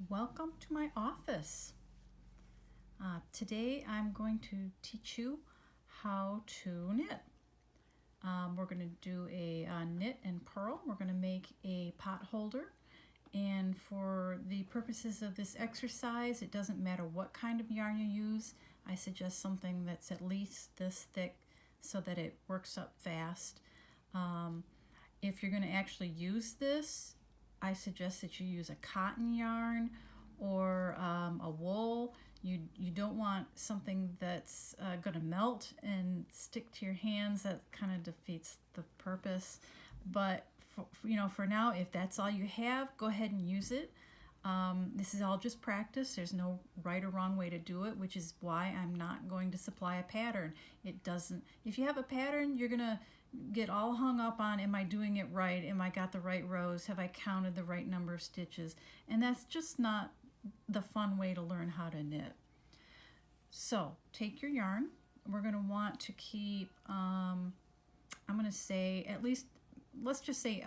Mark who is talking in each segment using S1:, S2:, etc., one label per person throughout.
S1: Welcome to my office. Today I'm going to teach you how to knit. We're going to do a knit and purl. We're going to make a pot holder, and for the purposes of this exercise, it doesn't matter what kind of yarn you use. I suggest something that's at least this thick so that it works up fast. If you're going to actually use this, I suggest that you use a cotton yarn or a wool. You don't want something that's going to melt and stick to your hands. That kind of defeats the purpose. But for now, if that's all you have, go ahead and use it. This is all just practice. There's no right or wrong way to do it, which is why I'm not going to supply a pattern. If you have a pattern, you're gonna get all hung up on, am I doing it right? Am I got the right rows? Have I counted the right number of stitches? And that's just not the fun way to learn how to knit. So take your yarn. We're gonna want to keep, I'm gonna say at least, let's just say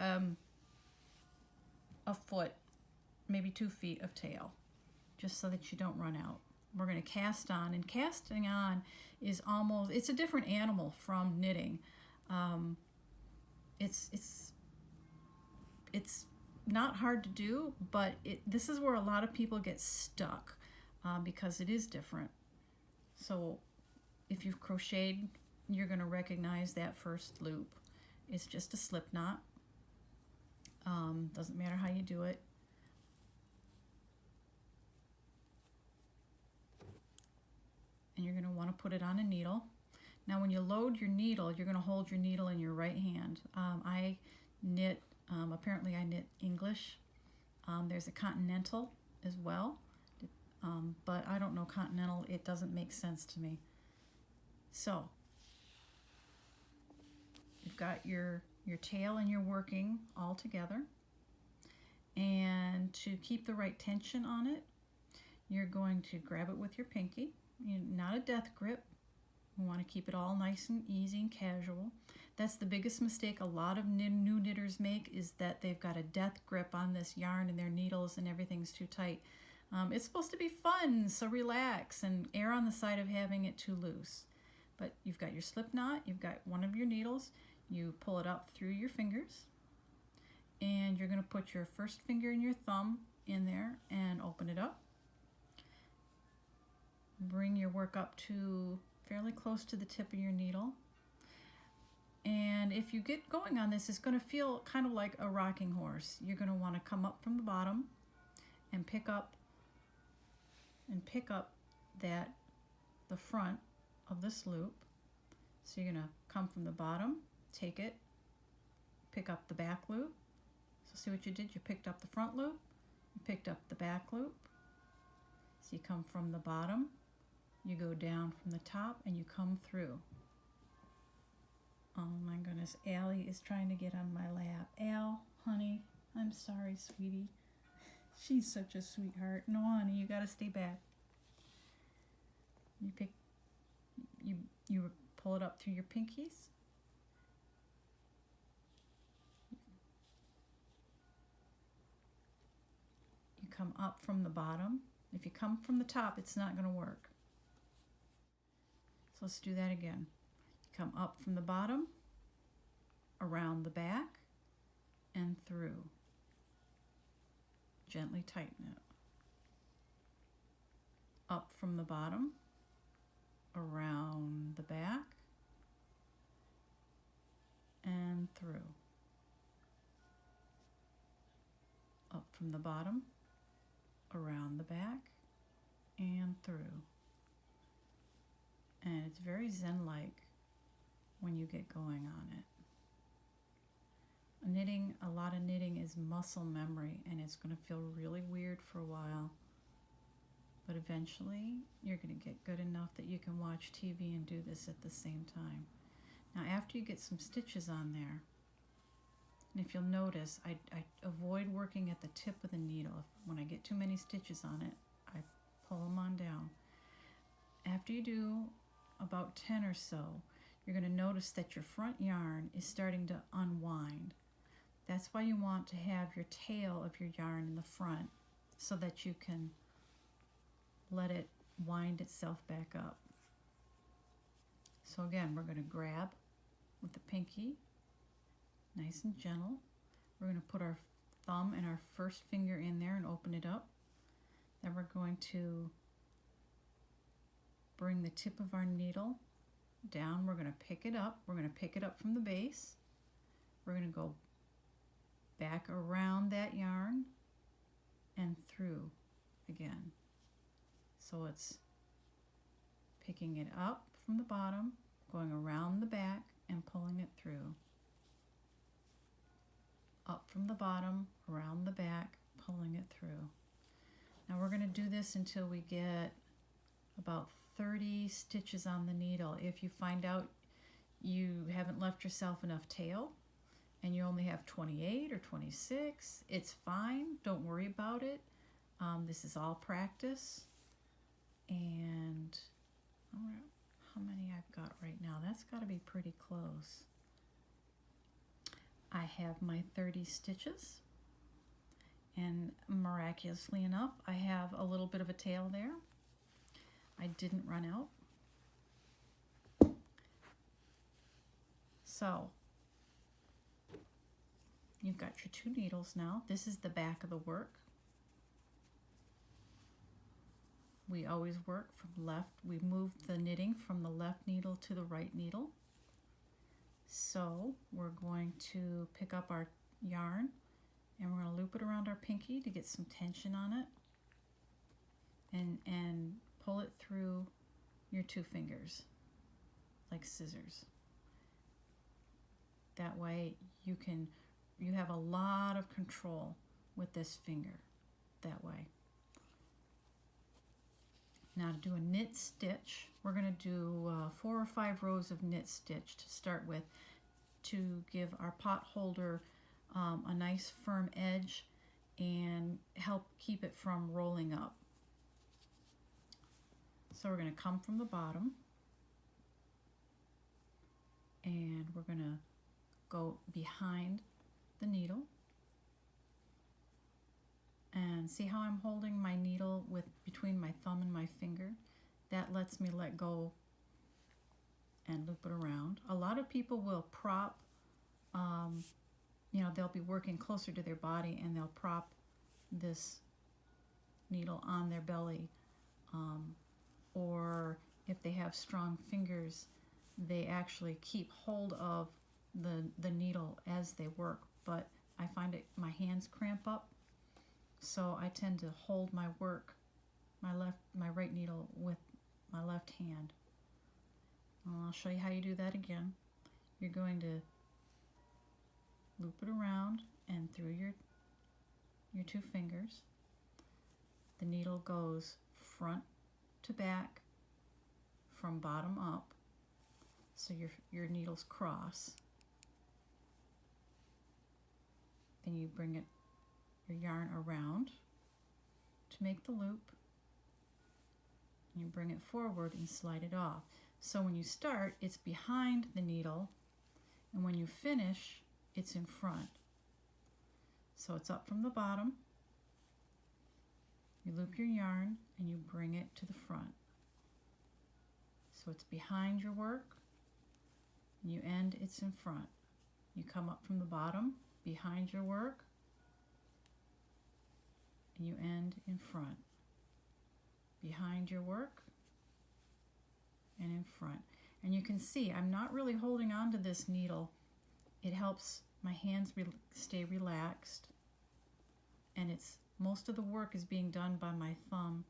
S1: a foot, maybe 2 feet of tail, just so that you don't run out. We're going to cast on, and casting on is it's a different animal from knitting. It's not hard to do, but this is where a lot of people get stuck because it is different. So if you've crocheted, you're going to recognize that first loop. It's just a slip knot. Doesn't matter how you do it. And you're going to want to put it on a needle. Now when you load your needle, you're going to hold your needle in your right hand. I knit, apparently I knit English. There's a continental as well, but I don't know continental. It doesn't make sense to me. So you've got your tail and your working all together. And to keep the right tension on it, you're going to grab it with your pinky. Not a death grip. We want to keep it all nice and easy and casual. That's the biggest mistake a lot of new knitters make, is that they've got a death grip on this yarn and their needles and everything's too tight. It's supposed to be fun, so relax and err on the side of having it too loose. But you've got your slip knot, you've got one of your needles, you pull it up through your fingers, and you're going to put your first finger and your thumb in there and open it up. Bring your work up to fairly close to the tip of your needle. And if you get going on this, it's going to feel kind of like a rocking horse. You're going to want to come up from the bottom and pick up the front of this loop. So you're going to come from the bottom, take it, pick up the back loop. So see what you did? You picked up the front loop, you picked up the back loop. So you come from the bottom, you go down from the top, and you come through. Oh my goodness, Allie is trying to get on my lap. Al, honey, I'm sorry, sweetie. She's such a sweetheart. No, honey, you gotta stay back. You pull it up through your pinkies. You come up from the bottom. If you come from the top, it's not gonna work. So let's do that again. You come up from the bottom, around the back, and through. Gently tighten it. Up from the bottom, around the back, and through. Up from the bottom, around the back, and through. And it's very zen-like when you get going on it. A lot of knitting is muscle memory, and it's going to feel really weird for a while. But eventually, you're going to get good enough that you can watch TV and do this at the same time. Now, after you get some stitches on there, and if you'll notice, I avoid working at the tip of the needle. When I get too many stitches on it, I pull them on down. After you do about 10 or so, you're going to notice that your front yarn is starting to unwind. That's why you want to have your tail of your yarn in the front so that you can let it wind itself back up. So again, we're going to grab with the pinky, nice and gentle. We're going to put our thumb and our first finger in there and open it up. Then we're going to bring the tip of our needle down. We're going to pick it up. We're going to pick it up from the base. We're going to go back around that yarn and through again. So it's picking it up from the bottom, going around the back and pulling it through. Up from the bottom, around the back, pulling it through. Now we're going to do this until we get about 30 stitches on the needle. If you find out you haven't left yourself enough tail and you only have 28 or 26, it's fine. Don't worry about it. This is all practice. And how many I've got right now? That's got to be pretty close. I have my 30 stitches, and miraculously enough, I have a little bit of a tail there. I didn't run out. So you've got your 2 needles now. This is the back of the work. We always work from left. We move the knitting from the left needle to the right needle. So we're going to pick up our yarn and we're going to loop it around our pinky to get some tension on it, and pull it through your 2 fingers like scissors. That way you have a lot of control with this finger that way. Now to do a knit stitch, we're going to do 4 or 5 rows of knit stitch to start with, to give our pot holder a nice firm edge and help keep it from rolling up. So we're going to come from the bottom and we're going to go behind the needle. And see how I'm holding my needle with between my thumb and my finger? That lets me let go and loop it around. A lot of people will prop, they'll be working closer to their body and they'll prop this needle on their belly. Or if they have strong fingers, they actually keep hold of the needle as they work. But I find my hands cramp up. So I tend to hold my work, my right needle with my left hand. And I'll show you how you do that again. You're going to loop it around and through your 2 fingers. The needle goes front to back, from bottom up, so your needles cross. Then you bring your yarn around to make the loop, and you bring it forward and slide it off. So when you start, it's behind the needle, and when you finish, it's in front. So it's up from the bottom, you loop your yarn, and you bring it to the front. So it's behind your work, and you end, it's in front. You come up from the bottom, behind your work, and you end in front. Behind your work and in front. And you can see I'm not really holding on to this needle. It helps my hands stay relaxed, and most of the work is being done by my thumb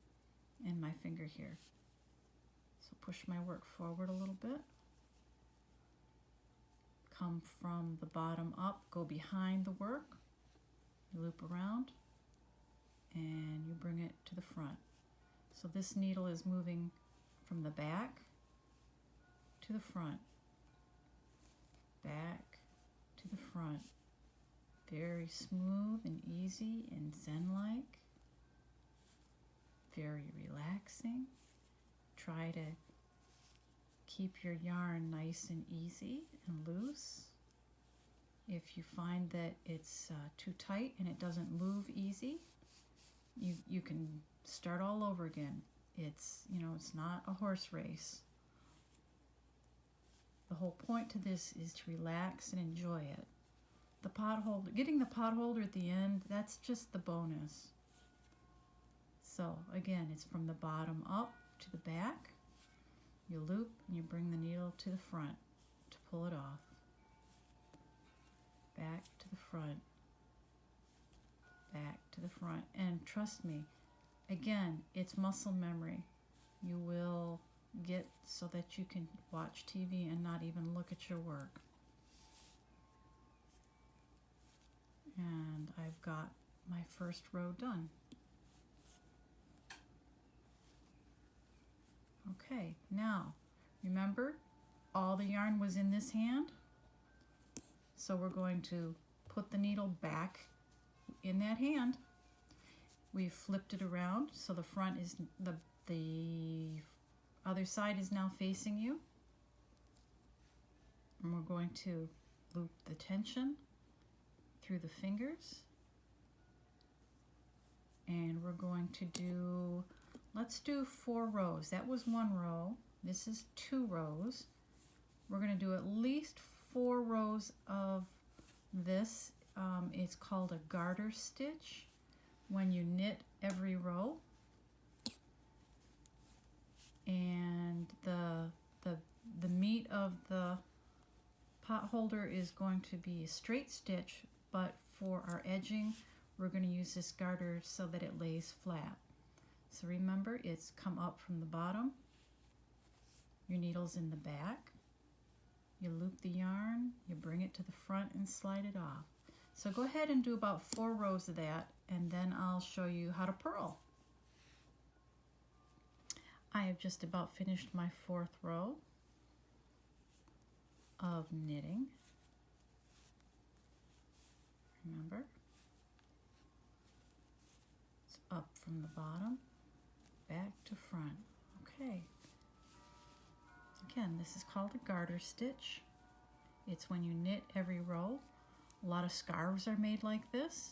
S1: and my finger here. So push my work forward a little bit. Come from the bottom up, go behind the work, you loop around, and you bring it to the front. So this needle is moving from the back to the front, back to the front. Very smooth and easy and zen-like. Very relaxing. Try to keep your yarn nice and easy and loose. If you find that it's too tight and it doesn't move easy, you can start all over again. It's, you know, it's not a horse race. The whole point to this is to relax and enjoy it. The pot holder, getting the pot holder at the end, that's just the bonus. So again, it's from the bottom up to the back. You loop and you bring the needle to the front to pull it off. Back to the front. Back to the front. And trust me, again, it's muscle memory. You will get so that you can watch TV and not even look at your work. And I've got my first row done. Okay, now remember all the yarn was in this hand, so we're going to put the needle back in that hand. We've flipped it around so the front is the other side is now facing you, and we're going to loop the tension through the fingers, and we're going to do, let's do 4 rows. That was 1 row. This is 2 rows. We're going to do at least 4 rows of this. It's called a garter stitch when you knit every row. And the meat of the pot holder is going to be a straight stitch, but for our edging, we're going to use this garter so that it lays flat. So remember, it's come up from the bottom, your needle's in the back, you loop the yarn, you bring it to the front and slide it off. So go ahead and do about 4 rows of that, and then I'll show you how to purl. I have just about finished my 4th row of knitting. Remember, it's up from the bottom, back to front. Okay. Again, this is called a garter stitch. It's when you knit every row. A lot of scarves are made like this.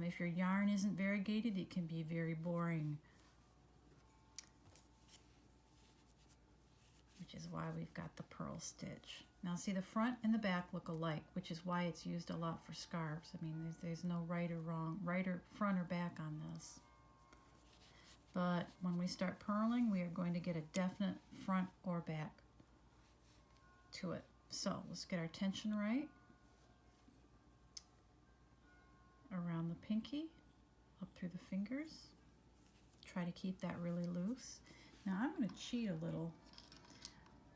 S1: If your yarn isn't variegated, it can be very boring, which is why we've got the purl stitch. Now see, the front and the back look alike, which is why it's used a lot for scarves. I mean, there's no right or wrong, right or front or back on this. But when we start purling, we are going to get a definite front or back to it. So let's get our tension right. Around the pinky, up through the fingers. Try to keep that really loose. Now I'm going to cheat a little.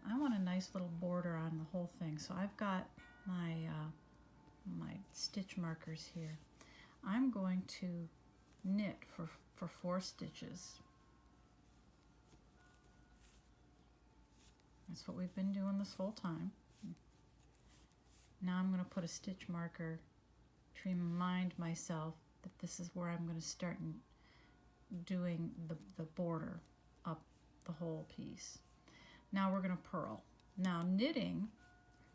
S1: I want a nice little border on the whole thing, so I've got my my stitch markers here. I'm going to knit for 4 stitches. That's what we've been doing this whole time. Now I'm going to put a stitch marker to remind myself that this is where I'm going to start doing the border up the whole piece. Now we're going to purl. Now knitting,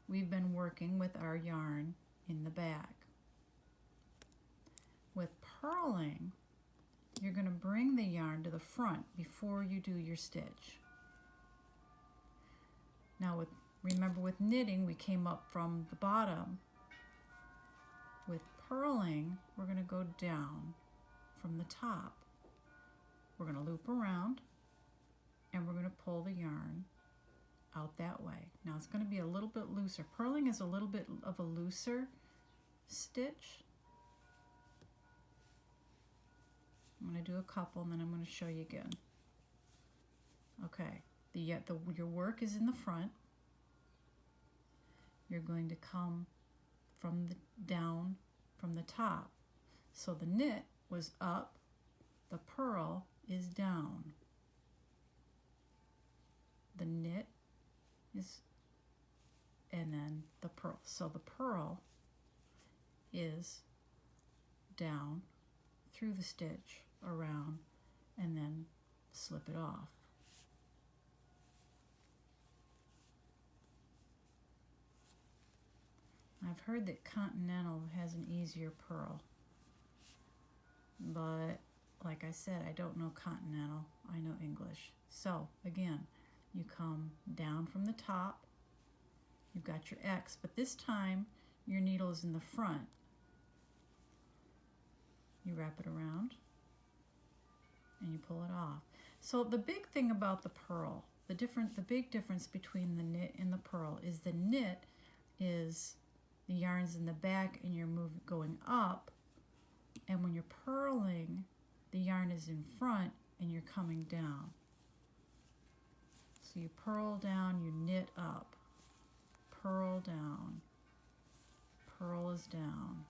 S1: we've been working with our yarn in the back. With purling, you're going to bring the yarn to the front before you do your stitch. Now remember with knitting, we came up from the bottom. With purling, we're going to go down from the top. We're going to loop around, and we're going to pull the yarn out that way. Now it's going to be a little bit looser. Purling is a little bit of a looser stitch. I'm going to do a couple, and then I'm going to show you again. Okay, your work is in the front. You're going to come from down from the top. So the knit was up, the purl is down. The knit is, and then the purl. So the purl is down through the stitch, around, and then slip it off. I've heard that Continental has an easier purl, but like I said, I don't know continental, I know English. So again, you come down from the top, you've got your X, but this time your needle is in the front. You wrap it around and you pull it off. So the big thing about the purl, the big difference between the knit and the purl is the knit is the yarn's in the back and you're going up, and when you're purling, the yarn is in front and you're coming down. So you purl down, you knit up, purl down, purl is down.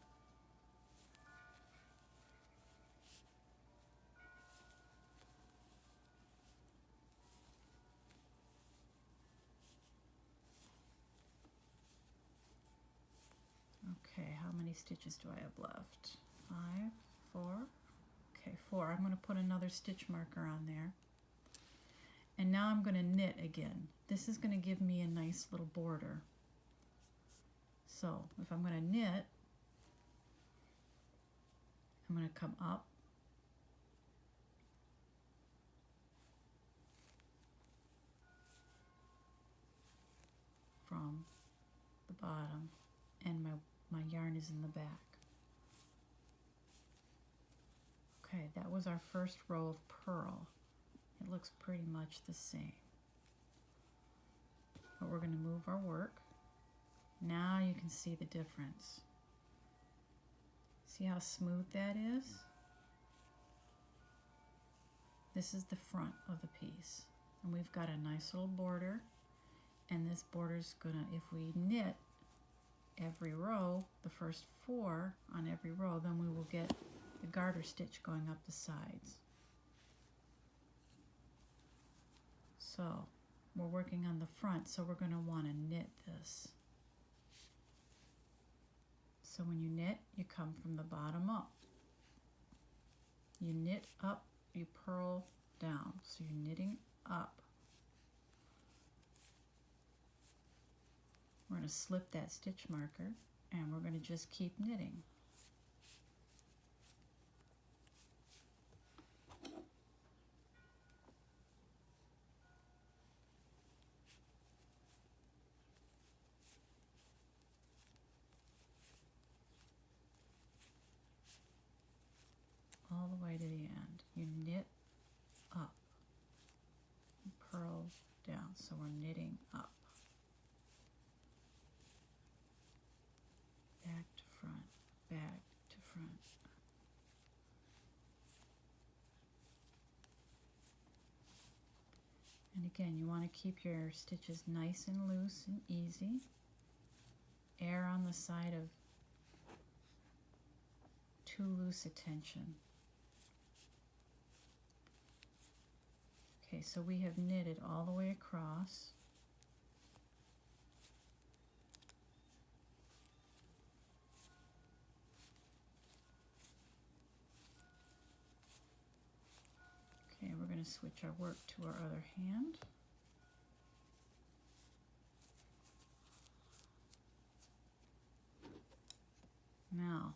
S1: Okay, how many stitches do I have left? 5, 4, okay, 4. I'm going to put another stitch marker on there. And now I'm going to knit again. This is going to give me a nice little border. So if I'm going to knit, I'm going to come up, from the bottom, and my yarn is in the back. Okay, that was our first row of purl. It looks pretty much the same. But we're going to move our work. Now you can see the difference. See how smooth that is? This is the front of the piece. And we've got a nice little border. And this border's gonna, if we knit every row, the first 4 on every row, then we will get the garter stitch going up the sides. So we're working on the front, so we're going to want to knit this. So when you knit, you come from the bottom up. You knit up, you purl down. So you're knitting up. We're going to slip that stitch marker, and we're going to just keep knitting. All the way to the end. You knit up, you purl down, so we're knitting up. Back to front, back to front. And again, you want to keep your stitches nice and loose and easy. Err on the side of too loose a tension. Okay, so we have knitted all the way across. Okay, we're going to switch our work to our other hand. Now,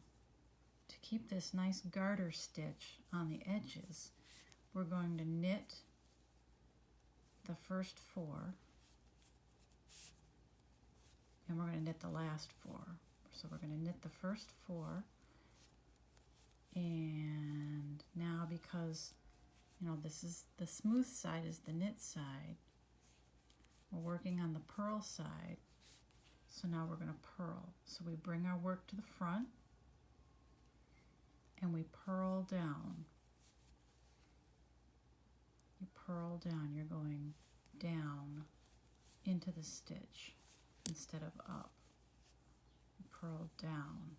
S1: to keep this nice garter stitch on the edges, we're going to knit the first 4, and we're going to knit the last 4. So we're going to knit the first 4, and now because this is the smooth side is the knit side, we're working on the purl side, so now we're going to purl. So we bring our work to the front and we purl down. You purl down, you're going down into the stitch instead of up. You purl down.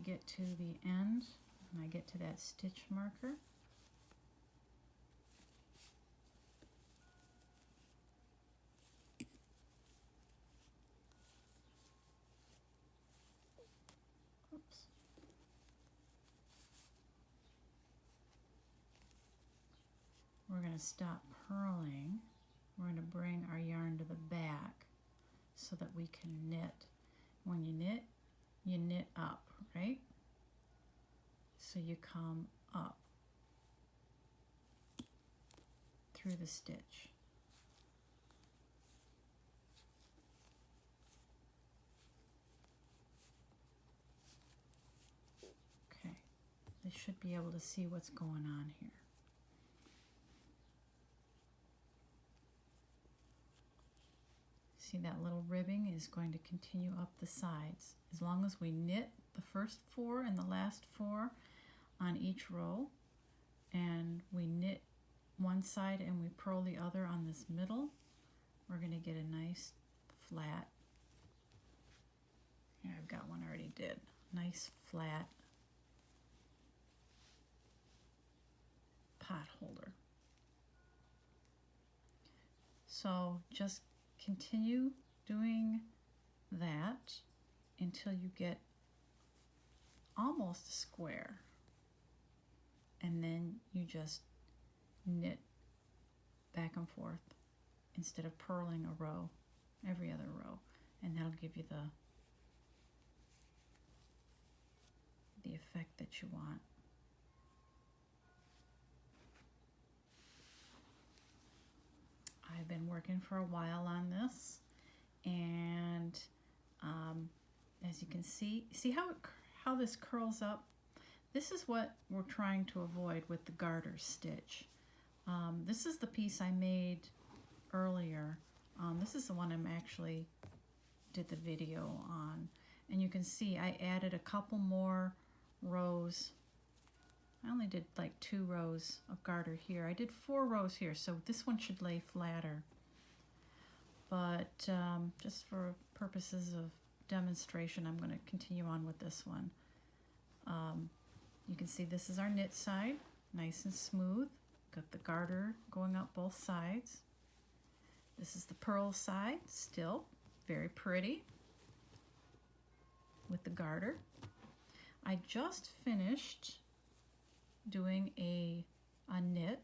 S1: get to the end and I get to that stitch marker, oops, we're going to stop purling. We're going to bring our yarn to the back so that we can knit. When you knit up, right? So you come up through the stitch. Okay, they should be able to see what's going on here. See, that little ribbing is going to continue up the sides. As long as we knit the first 4 and the last 4 on each row, and we knit one side and we purl the other on this middle, we're going to get a nice flat, here I've got one already did, nice flat pot holder. So just continue doing that until you get almost a square, and then you just knit back and forth instead of purling a row every other row, and that'll give you the effect that you want. I've been working for a while on this, and as you can see how this curls up? This is what we're trying to avoid with the garter stitch. This is the piece I made earlier. This is the one I'm actually did the video on, and you can see I added a couple more rows. I only did like 2 rows of garter here. I did 4 rows here, so this one should lay flatter. But just for purposes of demonstration, I'm going to continue on with this one. You can see this is our knit side, nice and smooth. Got the garter going up both sides. This is the purl side, still very pretty with the garter. I just finished doing a knit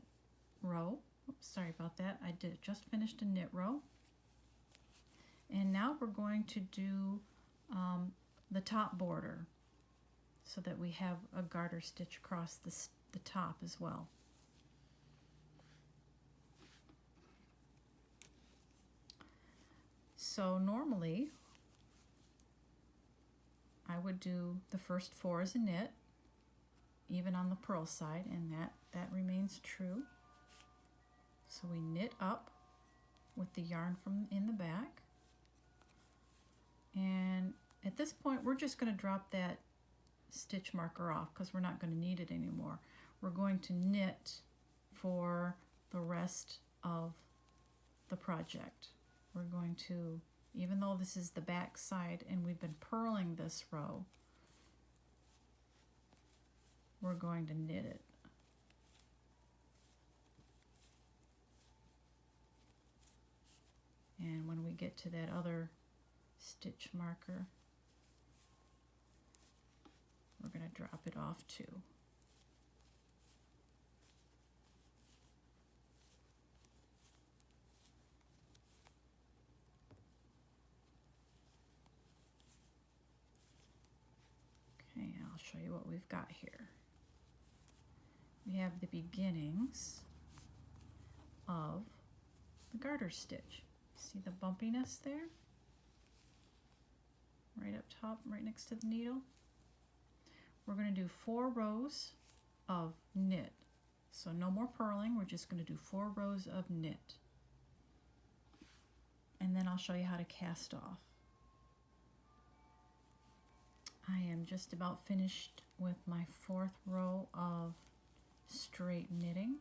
S1: row. Oops, sorry about that. I just finished a knit row. And now we're going to do the top border so that we have a garter stitch across the top as well. So normally I would do the first 4 as a knit, even on the purl side, and that remains true. So we knit up with the yarn from in the back, and at this point we're just going to drop that stitch marker off because we're not going to need it anymore. We're going to knit for the rest of the project. We're going to, even though this is the back side and we've been purling this row, we're going to knit it. And when we get to that other stitch marker, we're going to drop it off too. Okay, I'll show you what we've got here. We have the beginnings of the garter stitch. See the bumpiness there? Right up top, right next to the needle. We're going to do 4 rows of knit. So no more purling, we're just going to do 4 rows of knit. And then I'll show you how to cast off. I am just about finished with my 4th row of straight knitting.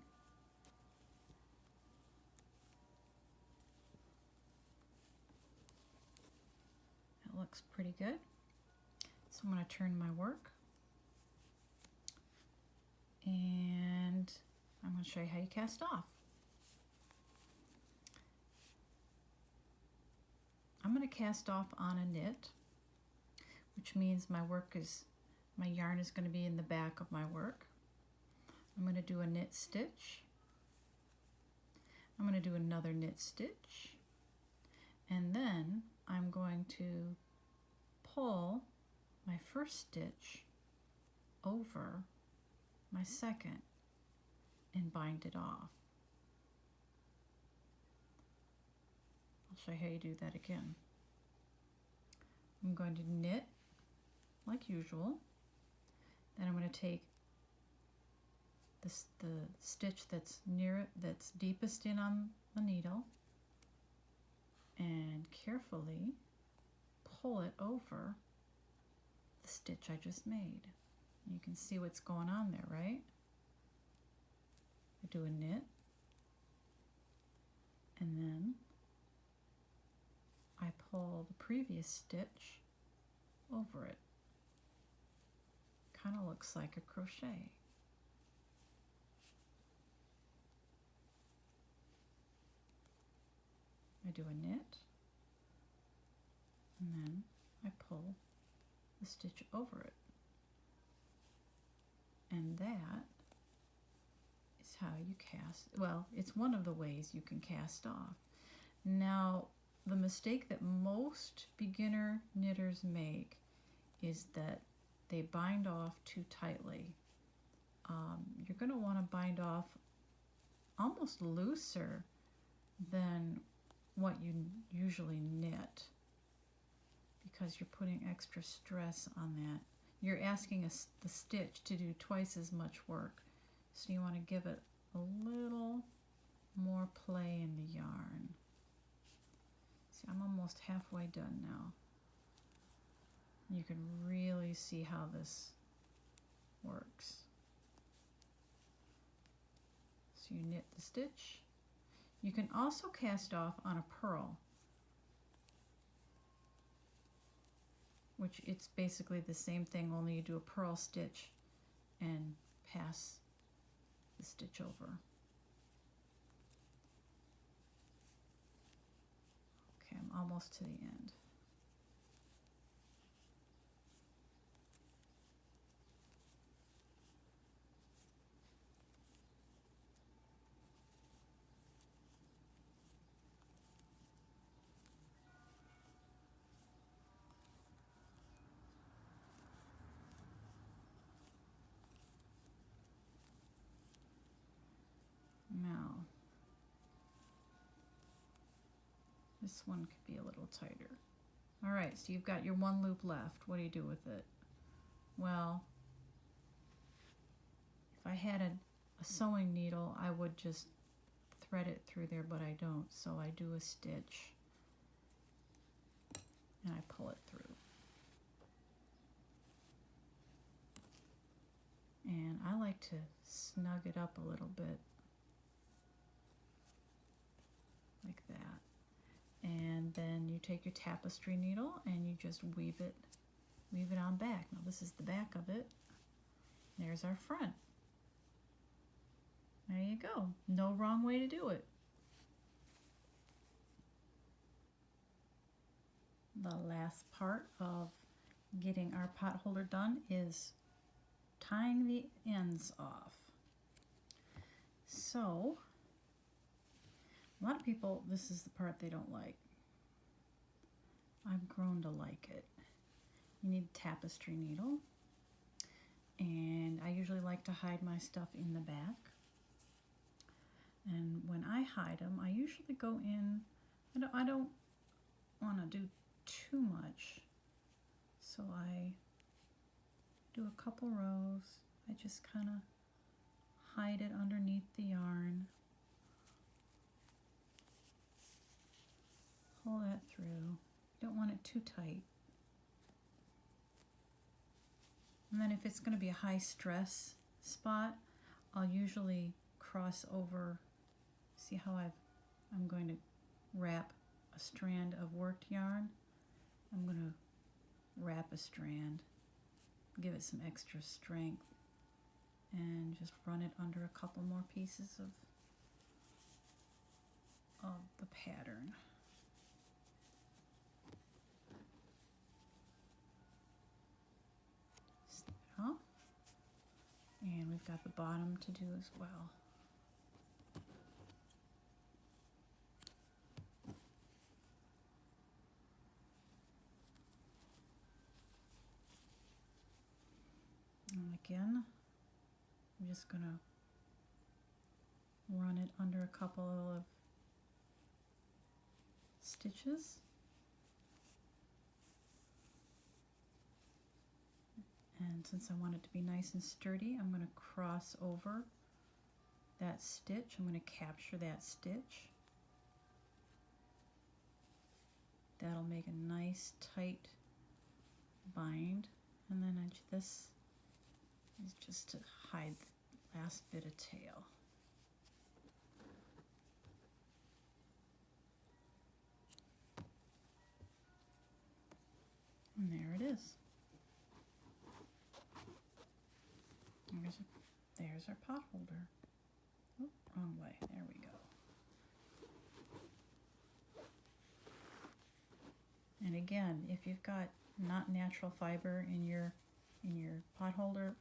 S1: That looks pretty good. So I'm going to turn my work and I'm going to show you how you cast off. I'm going to cast off on a knit, which means my yarn is going to be in the back of my work. I'm going to do a knit stitch. I'm going to do another knit stitch, and then I'm going to pull my first stitch over my second and bind it off. I'll show you how you do that again. I'm going to knit like usual. Then I'm going to take the stitch that's near it, that's deepest in on the needle, and carefully pull it over the stitch I just made. You can see what's going on there, right? I do a knit, and then I pull the previous stitch over it. Kind of looks like a crochet. I do a knit, and then I pull the stitch over it. And that is how you cast, well, it's one of the ways you can cast off. Now, the mistake that most beginner knitters make is that they bind off too tightly. You're going to want to bind off almost looser than what you usually knit, because you're putting extra stress on that. You're asking the stitch to do twice as much work, so you want to give it a little more play in the yarn. See, I'm almost halfway done now. You can really see how this works. So you knit the stitch. You can also cast off on a purl, which it's basically the same thing, only you do a purl stitch and pass the stitch over. Okay, I'm almost to the end. Now, this one could be a little tighter. All right, so you've got your one loop left. What do you do with it? Well, if I had a sewing needle, I would just thread it through there, but I don't. So I do a stitch and I pull it through. And I like to snug it up a little bit, like that. And then you take your tapestry needle and you just weave it on back. Now this is the back of it. There's our front. There you go. No wrong way to do it. The last part of getting our pot holder done is tying the ends off. So, a lot of people, this is the part they don't like. I've grown to like it. You need a tapestry needle, and I usually like to hide my stuff in the back. And when I hide them, I usually go in, I don't want to do too much, so I do a couple rows. I just kind of hide it underneath the yarn, pull that through. You don't want it too tight. And then if it's going to be a high stress spot, I'll usually cross over. See how I'm going to wrap a strand of worked yarn? I'm going to wrap a strand, give it some extra strength. and just run it under a couple more pieces of the pattern. Snip. And we've got the bottom to do as well. And again, I'm just going to run it under a couple of stitches. And since I want it to be nice and sturdy, I'm going to cross over that stitch. I'm going to capture that stitch. That'll make a nice tight bind. And then this is just to hide the last bit of tail. And there it is. There's our pot holder. Oh, wrong way. There we go. And again, if you've got not natural fiber in your pot holder,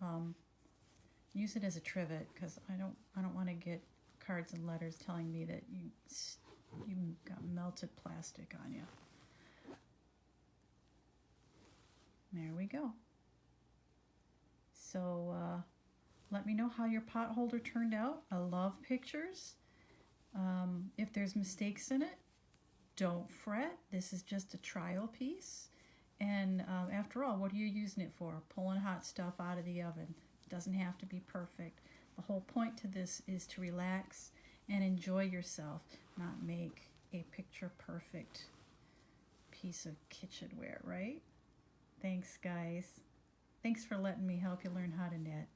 S1: use it as a trivet, because I don't want to get cards and letters telling me that you got melted plastic on you. There we go. So let me know how your pot holder turned out. I love pictures. If there's mistakes in it, don't fret. This is just a trial piece. And after all, what are you using it for? Pulling hot stuff out of the oven. It doesn't have to be perfect. The whole point to this is to relax and enjoy yourself, not make a picture perfect piece of kitchenware, right? Thanks, guys. Thanks for letting me help you learn how to knit.